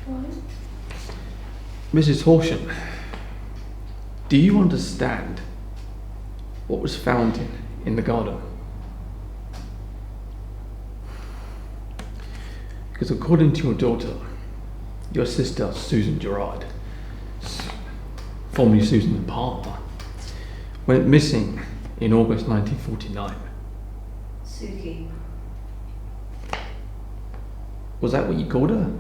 What? Mrs. Horsham, do you understand what was found in the garden? Because according to your daughter, your sister Susan Gerard, formerly Susan Palmer, went missing in August 1949. Suki. Was that what you called her?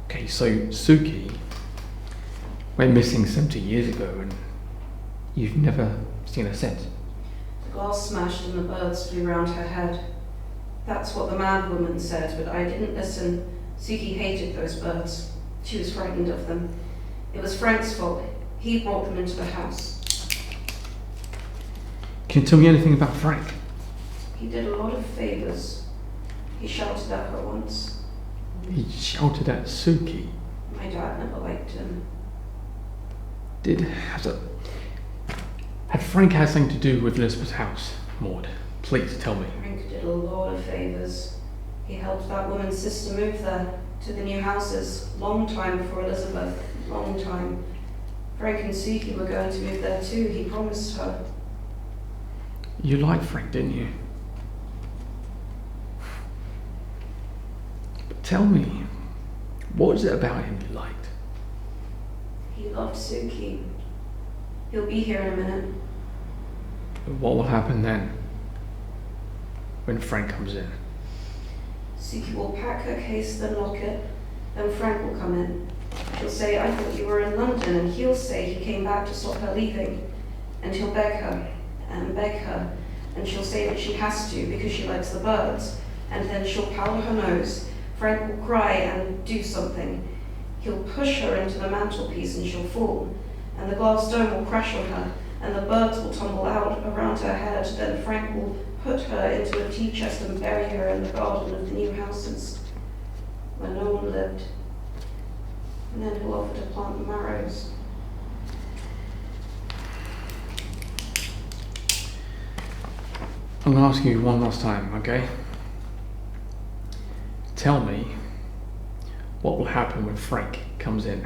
Okay, so Suki went missing 70 years ago and you've never seen her since? The glass smashed and the birds flew round her head. That's what the mad woman said, but I didn't listen. Suki hated those birds. She was frightened of them. It was Frank's fault. He brought them into the house. Can you tell me anything about Frank? He did a lot of favours. He shouted at her once. He shouted at Suki. My dad never liked him. Had Frank had something to do with Elizabeth's house, Maud? Please tell me. Frank did a lot of favours. He helped that woman's sister move there, to the new houses, long time before Elizabeth, long time. Frank and Suki were going to move there too, he promised her. You liked Frank, didn't you? But tell me, what is it about him you liked? He loved Suki. He'll be here in a minute. What will happen then, when Frank comes in? Suki will pack her case, then lock it. Then Frank will come in. She'll say, I thought you were in London, and he'll say he came back to stop her leaving. And he'll beg her, and she'll say that she has to because she likes the birds. And then she'll powder her nose. Frank will cry and do something. He'll push her into the mantelpiece and she'll fall. And the glass dome will crash on her, and the birds will tumble out around her head. Then Frank will put her into a tea chest and bury her in the garden of the new houses where no one lived. And then he'll offer to plant the marrows. I'm going to ask you one last time, okay? Tell me what will happen when Frank comes in.